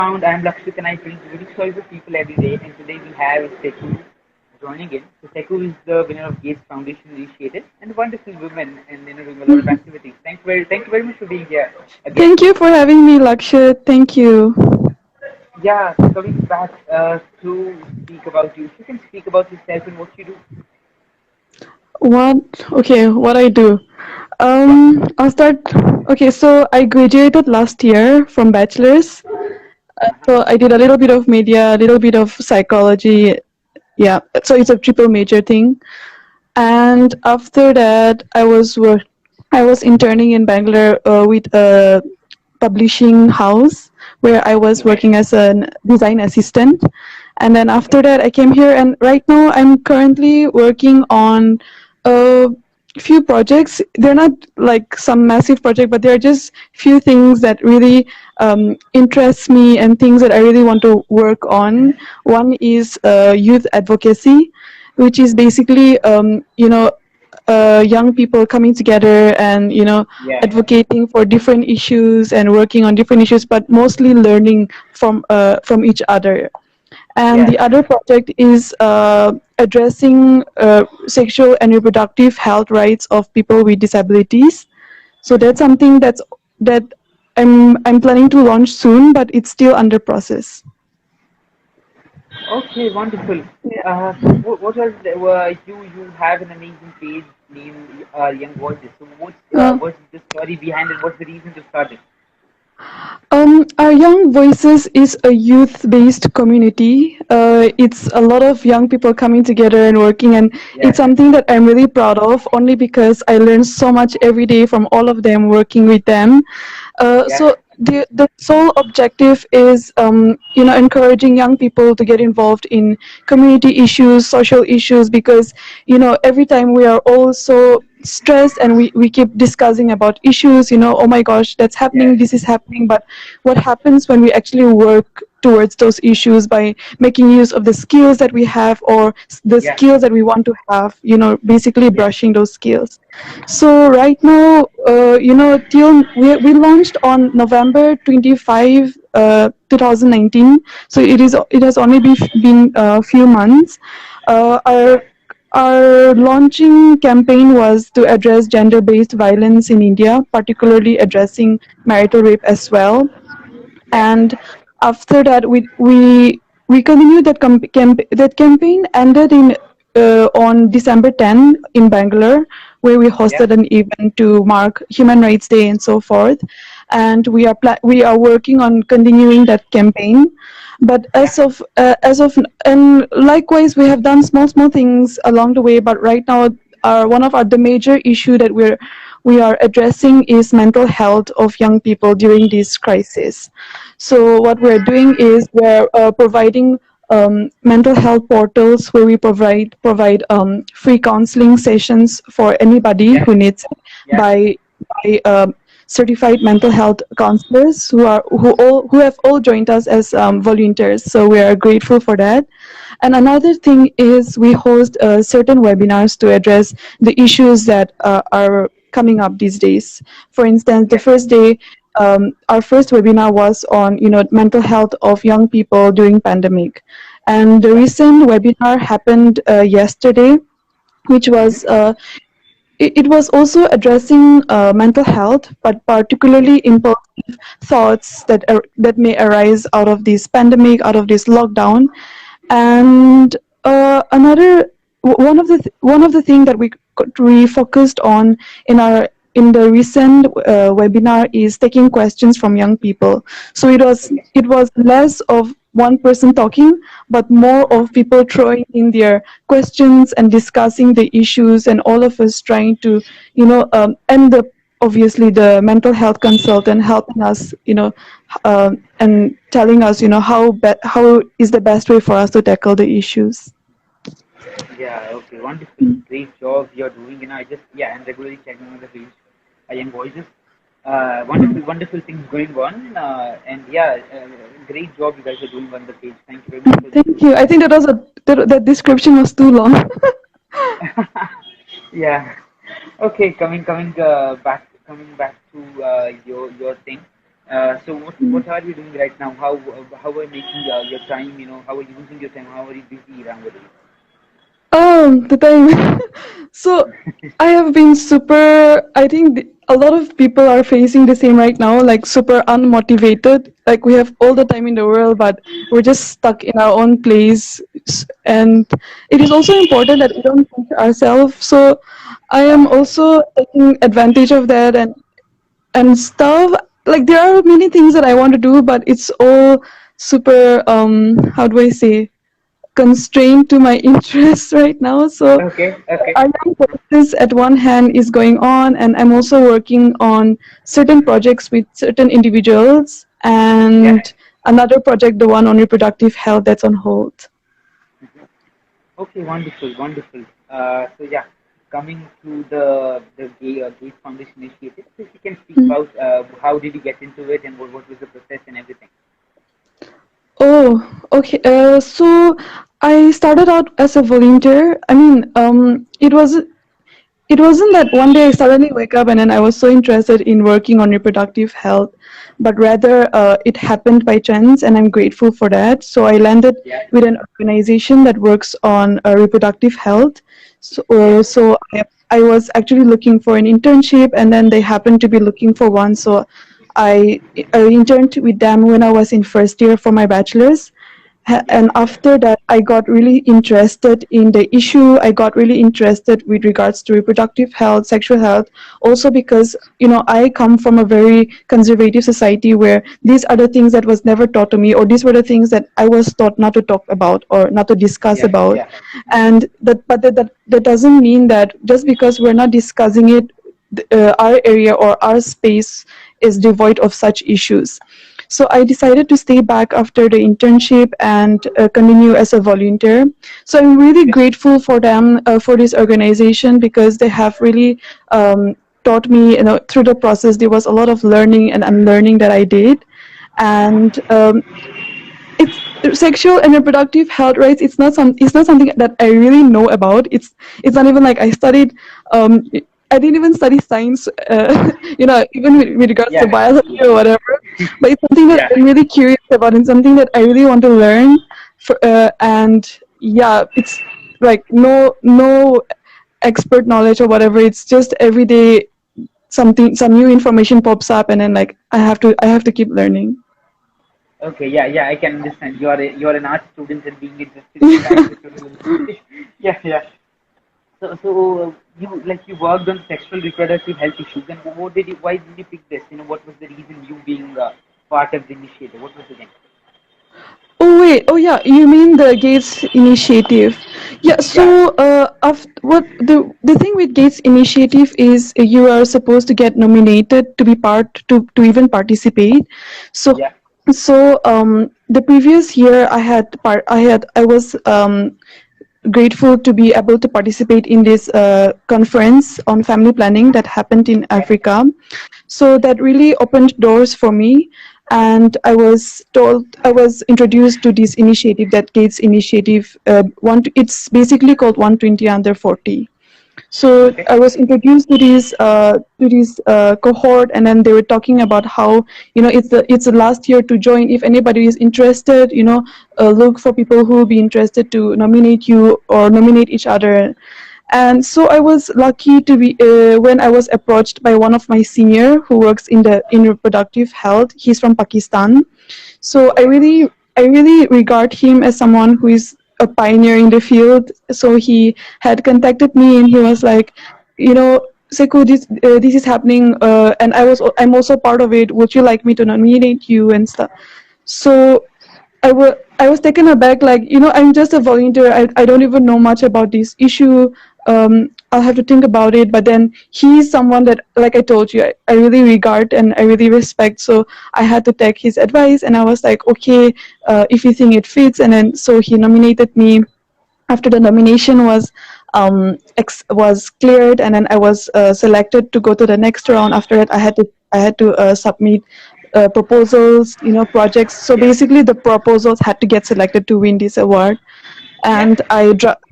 I'm Lakshit and I bring unique stories of people every day. And today we have Seku joining in. So Seku is the winner of Gates Foundation Initiative and a wonderful woman and doing a lot of activities. Thank you very much for being here again. Thank you for having me, Lakshit. Thank you. Yeah, so coming back to speak about you, if you can speak about yourself and what you do. What? Okay, what I do? Yeah. I'll start. Okay, so I graduated last year from bachelor's. Uh-huh. So I did a little bit of media, a little bit of psychology. Yeah, so it's a triple major thing. And after that, I was interning in Bangalore with a publishing house where I was Okay. working as a design assistant. And then after that, I came here, and right now I'm currently working on a few projects. They're not like some massive project, but they're just few things that really interest me and things that I really want to work on. One is youth advocacy, which is basically young people coming together and Yeah. advocating for different issues and working on different issues, but mostly learning from each other. And Yeah. the other project is addressing sexual and reproductive health rights of people with disabilities. So that's something that I'm planning to launch soon, but it's still under process. Okay, wonderful. Yeah. So what was you have an amazing page named Young Voices. So what's the story behind it? What's the reason to start it? Our Young Voices is a youth-based community. It's a lot of young people coming together and working, and Yeah, it's something that I'm really proud of. Only because I learn so much every day from all of them, working with them. yeah, So the sole objective is, encouraging young people to get involved in community issues, social issues, because every time we are all so stressed and we keep discussing about issues, oh my gosh, that's yeah, happening, this is happening, but what happens when we actually work towards those issues by making use of the skills that we have, or the yeah, skills that we want to have, basically yeah, brushing those skills. So right now, till we launched on November 25, 2019. So it has only been a few months. Uh, yeah, our our launching campaign was to address gender-based violence in India, particularly addressing marital rape as well. yeah, And after that, we continued that campaign ended in on December 10 in Bangalore, where we yeah, hosted an event to mark Human Rights Day and so forth. And we are working on continuing that campaign. But yeah, and likewise, we have done small things along the way. But right now, one of the major issue that we are addressing is mental health of young people during this crisis. So what we're doing is we're providing mental health portals where we provide free counseling sessions for anybody yeah, who needs it yeah, by certified mental health counselors who have all joined us as volunteers. So we are grateful for that. And another thing is we host certain webinars to address the issues that are coming up these days. For instance, the yeah, first day, our first webinar was on mental health of young people during pandemic, and the yeah. recent webinar happened yesterday, which was Mm-hmm. it was also addressing mental health, but particularly impulsive thoughts that may arise out of this pandemic, out of this lockdown. And another one of the thing that we focused on in our in the recent webinar is taking questions from young people. So Okay. it was less of one person talking, but more of people throwing in their questions and discussing the issues, and all of us trying to and the obviously the mental health consultant helping us, and telling us, how is the best way for us to tackle the issues. Yeah, okay, wonderful. Great job you're doing. I just, yeah, I'm regularly checking on the page, Young Voices. Wonderful things going on. And yeah, great job you guys are doing on the page. Thank you very much for Thank you. I think that description was too long. yeah. Okay, coming back to your thing. So what are you doing right now? How are you making your time? How are you using your time? How are you busy nowadays? The time. So I have been super. I think a lot of people are facing the same right now, like super unmotivated. Like we have all the time in the world, but we're just stuck in our own place. And it is also important that we don't push ourselves. So I am also taking advantage of that and stuff. Like there are many things that I want to do, but it's all super. How do I say? Constrained to my interests right now. So Okay, okay, our young process at one hand is going on, and I'm also working on certain projects with certain individuals, yeah. and another project, the one on reproductive health, that's on hold. Okay, wonderful, wonderful. So yeah, coming to the Gates Foundation initiative, so if you can speak Mm. about how did you get into it and what was the process and everything. Oh, okay. So I started out as a volunteer. I mean, it wasn't that one day I suddenly wake up and then I was so interested in working on reproductive health, but rather it happened by chance, and I'm grateful for that. So I landed Yeah, with an organization that works on reproductive health. So, yeah, I was actually looking for an internship, and then they happened to be looking for one. So I interned with them when I was in first year for my bachelor's. yeah. And after that, I got really interested in the issue. I got really interested with regards to reproductive health, sexual health, also because, I come from a very conservative society where these are the things that was never taught to me, or these were the things that I was taught not to talk about or not to discuss Yeah, about. yeah, And that doesn't mean that just because we're not discussing it, our area or our space is devoid of such issues. So I decided to stay back after the internship and continue as a volunteer. So I'm really yeah. grateful for them, for this organization, because they have really taught me, through the process. There was a lot of learning and unlearning that I did. And it's sexual and reproductive health rights. It's not something that I really know about. It's not even like I studied. I didn't even study science, even with regards to Yeah, biology or whatever. But it's something that yeah. I'm really curious about, and something that I really want to learn. And yeah, it's like no expert knowledge or whatever. It's just every day some new information pops up, and then like I have to keep learning. Okay, yeah, yeah. I can understand. You're an art student and being interested in science. Yeah, yeah. So you worked on sexual reproductive health issues, and why did you pick this? What was the reason you being part of the initiative? What was the thing? Oh wait, oh yeah, you mean the Gates Initiative? Yeah. Yeah, So, what the thing with Gates Initiative is, you are supposed to get nominated to be part to even participate. So, yeah, the previous year I was grateful to be able to participate in this conference on family planning that happened in yeah. Africa. So that really opened doors for me. And I was introduced to this initiative, that Gates Initiative. It's basically called 120 under 40. So Okay, I was introduced to this cohort, and then they were talking about how, it's the last year to join. If anybody is interested, look for people who will be interested to nominate you or nominate each other. And so I was lucky to be when I was approached by one of my senior who works in reproductive health. He's from Pakistan. So okay, I really regard him as someone who is a pioneer in the field. So he had contacted me, and he was like, Seku, this is happening, and I'm also part of it. Would you like me to nominate you and stuff? So I was taken aback, like, I'm just a volunteer. I don't even know much about this issue. I'll have to think about it. But then he's someone that, like I told you, I really regard and I really respect. So I had to take his advice, and I was like, okay, if you think it fits. And then so he nominated me. After the nomination was cleared, and then I was selected to go to the next round. After that, I had to submit proposals, projects. So yeah, basically, the proposals had to get selected to win this award. yeah. And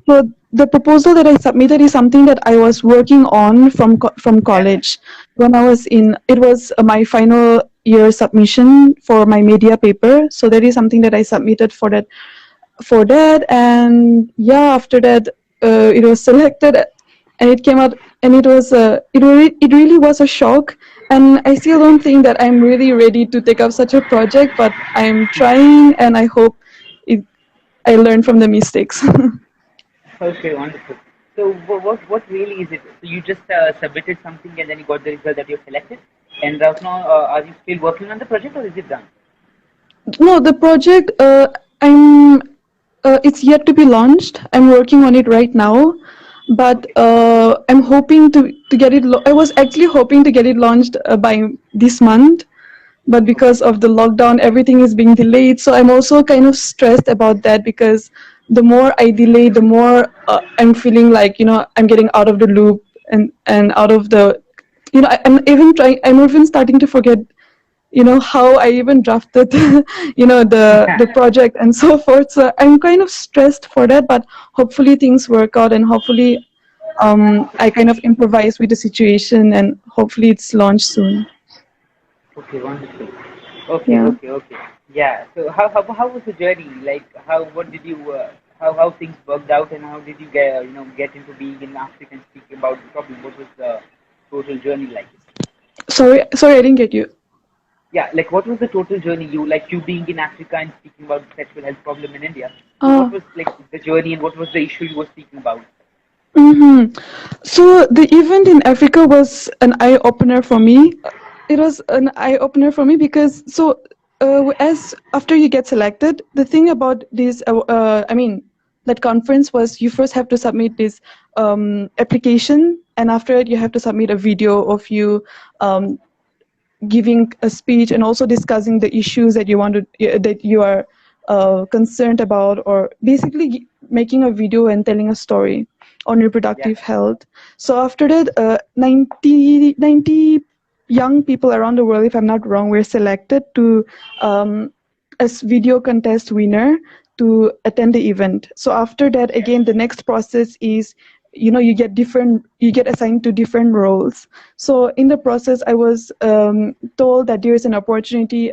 so the proposal that I submitted is something that I was working on from Yeah. college. When I was in, it was my final year submission for my media paper. So that is something that I submitted for that. And yeah, after that, it was selected, and it came out, and it really was a shock. And I still don't think that I'm really ready to take up such a project, but I'm trying, and I hope it, I learn from the mistakes. Okay, wonderful. So what really is it? So you just submitted something and then you got the result that you're selected. And right now, are you still working on the project or is it done? No, the project, I'm it's yet to be launched. I'm working on it right now, but Okay. I'm hoping to get it. I was actually hoping to get it launched by this month, but Okay. because of the lockdown, everything is being delayed. So I'm also kind of stressed about that, because the more I delay, the more I'm feeling like, I'm getting out of the loop, and out of the, I'm even starting to forget, how I even drafted the project and so forth. So I'm kind of stressed for that, but hopefully things work out, and hopefully I kind of improvise with the situation, and hopefully it's launched soon. Okay, wonderful. Okay, Yeah. okay, okay. Yeah. So how was the journey? Like how what did you how things worked out and how did you get into being in Africa and speaking about the topic? What was the total journey like? Sorry, I didn't get you. Yeah, like what was the total journey? You being in Africa and speaking about the sexual health problem in India. So what uh, was like the journey and what was the issue you were speaking about? hmm So the event in Africa was an eye opener for me. It was an eye opener for me because, as after you get selected, the thing about this, that conference was, you first have to submit this application, and after it you have to submit a video of you um, giving a speech, and also discussing the issues that that you are concerned about, or basically making a video and telling a story on Yeah. reproductive health. So after that, 90 young people around the world, if I'm not wrong, were selected to as video contest winner to attend the event. So after that, again, the next process is, you get assigned to different roles. So in the process, I was told that there is an opportunity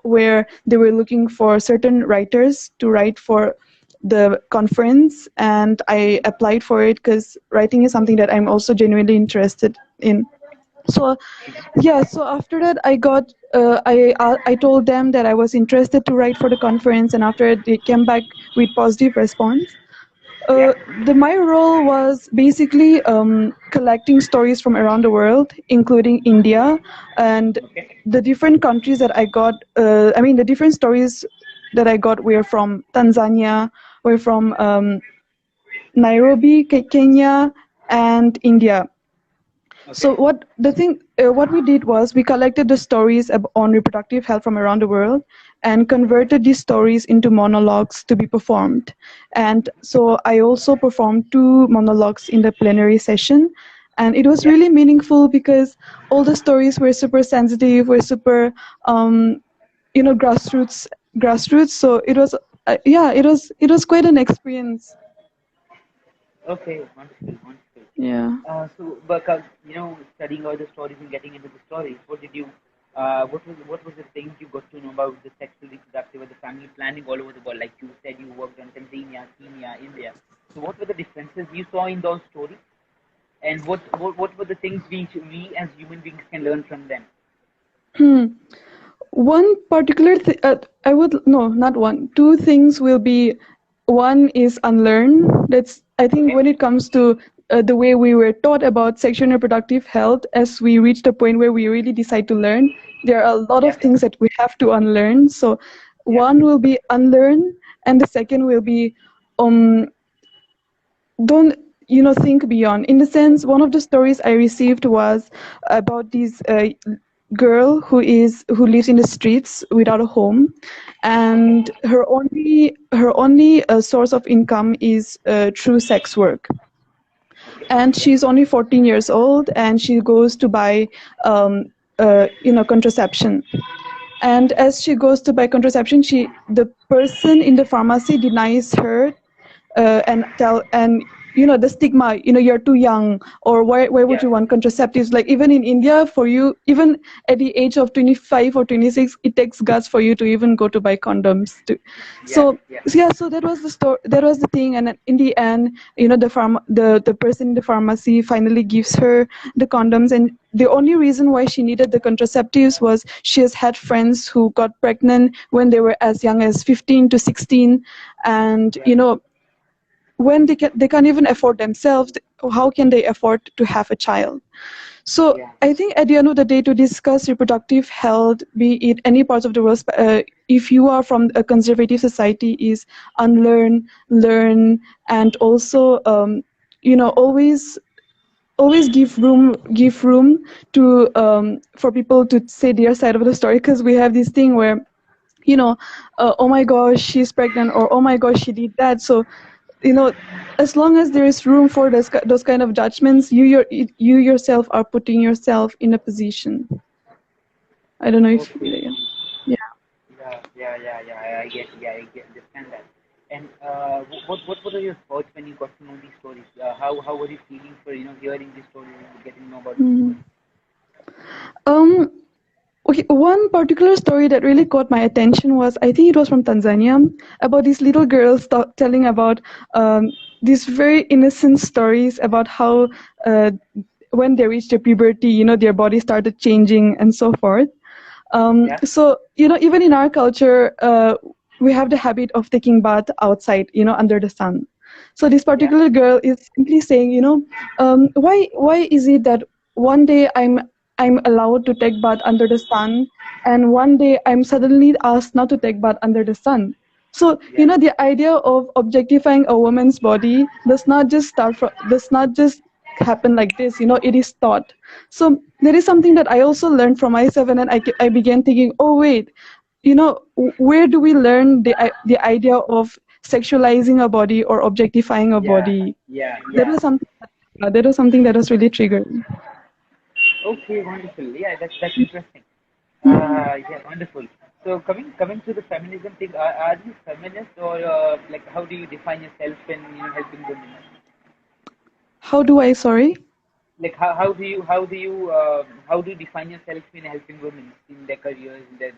where they were looking for certain writers to write for the conference, and I applied for it because writing is something that I'm also genuinely interested in. So yeah, so after that, I told them that I was interested to write for the conference, and after it, they came back with positive response. Yeah. My role was basically collecting stories from around the world, including India, and Okay. the different countries that I got. The different stories that I got were from Tanzania, were from Nairobi, Kenya, and India. Okay. So what we did was, we collected the stories on reproductive health from around the world, and converted these stories into monologues to be performed. And so I also performed two monologues in the plenary session, and it was Yeah. really meaningful because all the stories were super sensitive, were super grassroots. So it was it was quite an experience. Okay. Wonderful. Wonderful. Yeah. So, studying all the stories and getting into the stories, what was the things you got to know about the sexual reproductive or the family planning all over the world? Like you said, you worked on Tanzania, Kenya, India. So, what were the differences you saw in those stories, and what were the things we as human beings can learn from them? Hmm. One particular I would, no, not one, two things will be. One is unlearn. That's, I think, Okay. when it comes to the way we were taught about sexual and reproductive health, as we reach the point where we really decide to learn, there are a lot of Yeah. things that we have to unlearn. So Yeah. one will be unlearn, and the second will be um don't, think beyond. In the sense, one of the stories I received was about this girl who lives in the streets without a home, Okay. and her only source of income is through sex work. Okay. And she's only 14 years old, and she goes to buy contraception. And as she goes to buy contraception, the person in the pharmacy denies her, and the stigma, you're too young, or why would Yeah, you want contraceptives? Like, even in India, for you, even at the age of 25 or 26, it takes guts for you to even go to buy condoms yeah, so yeah, yeah, so that was the story, that was the thing. And then in the end, the person in the pharmacy finally gives her the condoms, and the only reason why she needed the contraceptives was she has had friends who got pregnant when they were as young as 15 to 16. And yeah, when they can't even afford themselves, how can they afford to have a child? So yeah. I think at the end of the day, to discuss reproductive health, be it any parts of the world, if you are from a conservative society, is unlearn, learn, and also always give room to for people to say their side of the story, because we have this thing where you know oh my gosh, she's pregnant, or oh my gosh, she did that. So you know as long as there is room for those kind of judgments, you yourself are putting yourself in a position. I don't know if Okay. yeah. Yeah, yeah, yeah, yeah. I get, understand that. And what are your thoughts when you got to know these stories? How were you feeling for hearing these stories and getting to know about these Mhm. stories? um okay, one particular story that really caught my attention was, I think it was from Tanzania, about these little girls telling about these very innocent stories about how uh, when they reached their puberty, their body started changing and so forth. Yeah, So even in our culture, we have the habit of taking bath outside, under the sun. So this yeah, particular girl is simply saying, why is it that one day I'm allowed to take bath under the sun, and one day I'm suddenly asked not to take bath under the sun? So yeah, the idea of objectifying a woman's body does not just happen like this. It is taught. So there is something that I also learned from myself, and then I began thinking, oh wait, where do we learn the idea of sexualizing a body or objectifying a yeah, body? yeah, That yeah. was something that was something that was really triggering. Okay, wonderful. Yeah, that's interesting. Yeah, wonderful. So coming to the feminism thing, are you feminist or like how do you define yourself in helping women? How do I, sorry? Like how do you define yourself in helping women in their careers, in their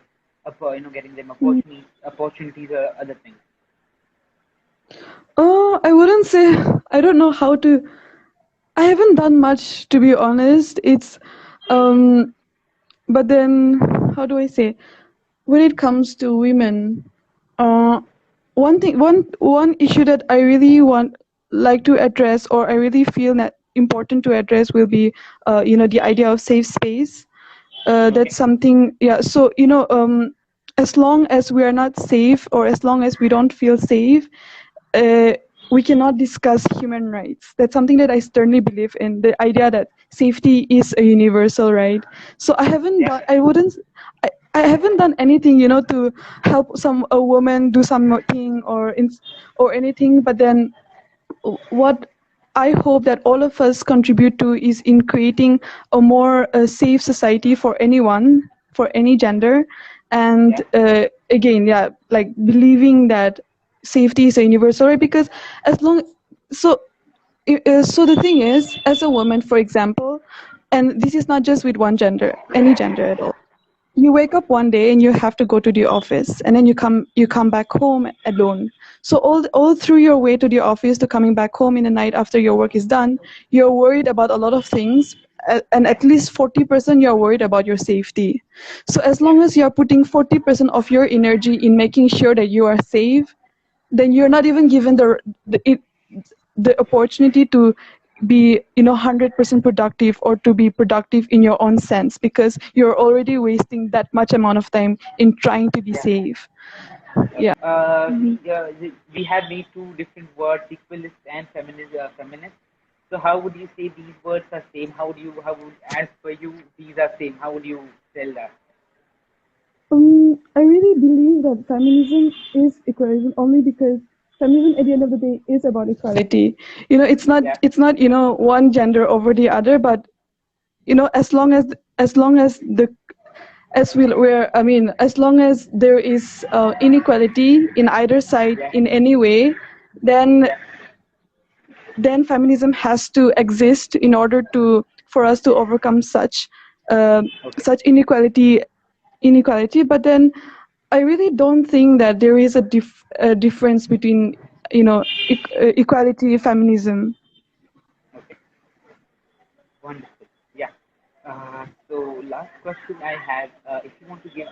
getting them opportunities or other things? Oh, I wouldn't say. I don't know how to. I haven't done much, to be honest. Um, but then, how do I say? When it comes to women, uh, one issue that I really like to address, or I really feel that important to address, will be, the idea of safe space. Okay. That's something. Yeah. So as long as we are not safe, or as long as we don't feel safe, uh, we cannot discuss human rights. That's something that I sternly believe in. The idea that safety is a universal right. So Yeah. I wouldn't. I haven't done anything, to help a woman do something, or anything. But then, what I hope that all of us contribute to is in creating a more safe society for anyone, for any gender. And Yeah. again, yeah, like believing that safety is a universal right. Because as long so so the thing is, as a woman, for example, and this is not just with one gender, any gender at all, you wake up one day and you have to go to the office, and then you come back home alone. So all through your way to the office to coming back home in the night after your work is done, you're worried about a lot of things, and Yeah. at least 40% you're worried about your safety. So as Yeah. long as you're putting 40% of your energy in making sure that you are safe, then you're not even given the opportunity to be 100% productive, or to be productive in your own sense, because you're already wasting that much amount of time in trying to be Yeah. safe. Yep. Yeah. We have these two different words, equalist and feminist. So how would you say these words are same? How would, as per you, these are same? How would you tell that? I really believe that feminism is equalism, only because feminism at the end of the day is about equality. Yeah. It's not one gender over the other, but as long as there is inequality in either side Yeah. in any way, then Yeah. then feminism has to exist in order to for us to overcome uh, Okay. such inequality. But then I really don't think that there is a difference between equality feminism. Okay. Wonderful. Yeah. So last question I have, if you want to give,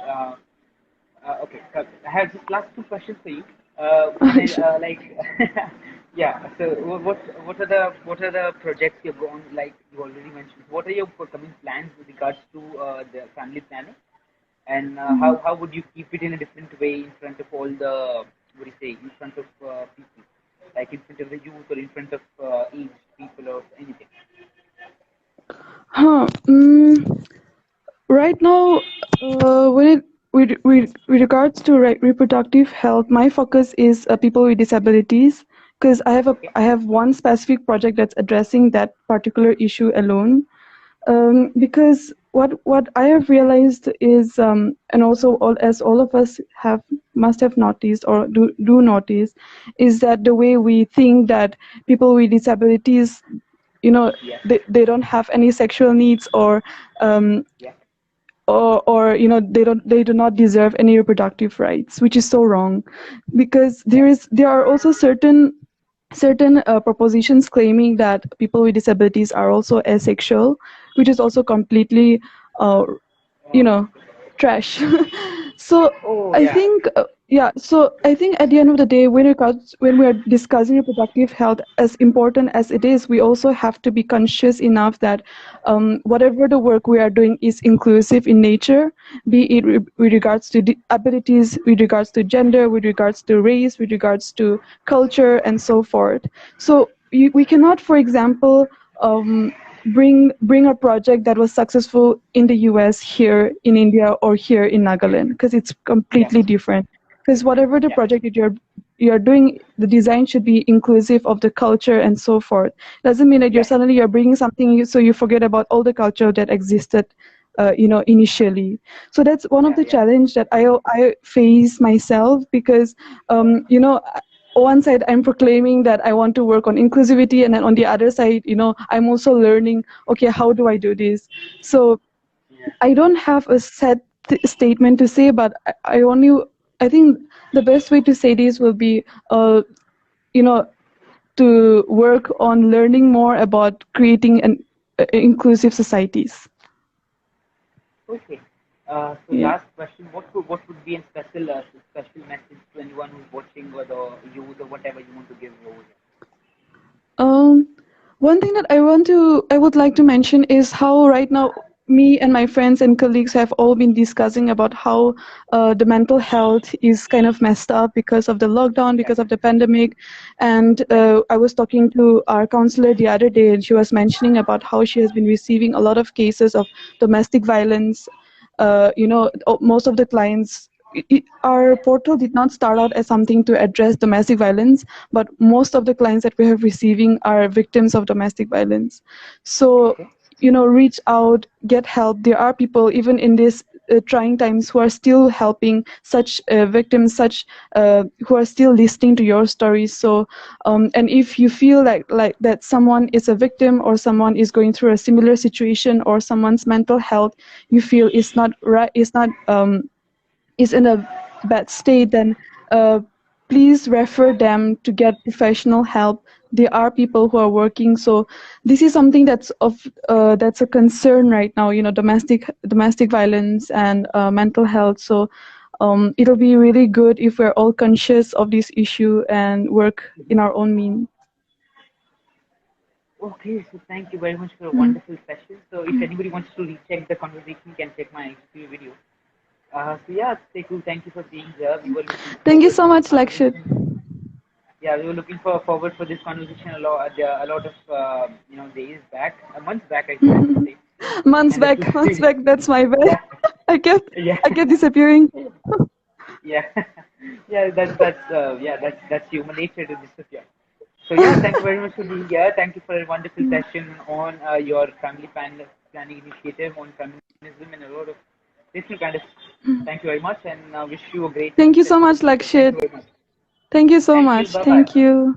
okay, so I have just last two questions for you. One is like, yeah. So what are the projects you're going, like you already mentioned? What are your upcoming plans with regards to the family planning? And how would you keep it in a different way in front of all the, what do you say, in front of people, like in front of the youth or in front of aged people or anything? Huh. Right now, with regards to reproductive health, my focus is people with disabilities because Okay. I have one specific project that's addressing that particular issue alone. Because what I have realized is, and also as all of us have must have noticed or do notice, is that the way we think that people with disabilities, Yeah. they don't have any sexual needs, um, Yeah. or they do not deserve any reproductive rights, which is so wrong, because Yeah. there are also certain propositions claiming that people with disabilities are also asexual, which is also completely uh, you Oh, know trash. So oh I yeah. think so I think at the end of the day, when we are discussing reproductive health, as important as it is, we also have to be conscious enough that whatever the work we are doing is inclusive in nature, be it with regards to abilities, with regards to gender, with regards to race, with regards to culture, and so forth. So we cannot, for example, um, bring a project that was successful in the US here in India or here in Nagaland, because it's Yeah. completely different. Because whatever the Yeah. project that you're doing, the design should be inclusive of the culture and so forth. Doesn't mean that Yeah. you're bringing something so you forget about all the culture that existed initially. So that's one of Yeah. the Yeah. challenge that I face myself, because one side I'm proclaiming that I want to work on inclusivity, and then on the other side, I'm also learning, okay, how do I do this? So Yeah. I don't have a set statement to say, but I think the best way to say this will be you know to work on learning more about creating an inclusive societies. Okay. So Yeah. last question, what would be a special message to anyone who's watching or the youth or whatever you want to give over here? Um, One thing that I would like to mention is how right now me and my friends and colleagues have all been discussing about how the mental health is kind of messed up because of the lockdown, Yeah. because of the pandemic. And Yeah. I was talking to our counselor the other day, and she was mentioning about how she has been receiving a lot of cases of domestic violence. Most of the clients, our portal did not start out as something to address domestic violence, but most of the clients that we have receiving are victims of domestic violence. So, Okay. reach out, get help. There are people even in these trying times who are still helping such victims, such who are still listening to your stories. So, and if you feel like that someone is a victim, or someone is going through a similar situation, or someone's mental health you feel is not right, is in a bad state, then please refer them to get professional help. There are people who are working. So this is something that's a concern right now. Domestic violence and mental health. So it'll be really good if we're all conscious of this issue and work in our own means. Okay, so thank you very much for a Mm. wonderful session. So if anybody wants to recheck the conversation, you can check my HQ video. So yeah, Seku, thank you for being here. We were looking Thank you forward so for this much, Lakshit. conversation. Yeah, we were looking forward for this conversation a lot of days back, months back I should say, Months and this back, months is back. That's my bad. yeah, I kept yeah, I kept disappearing. yeah, yeah. That's human nature to disappear. So yeah, thank you very much for being here. Thank you for a wonderful session on your planning initiative on feminism and a lot of different kind of. Thank you very much, and wish you a great Thank you so rest of much, the day. So thank you Lakshit. very much. Thank you so Thank you. much. Bye Thank bye. you.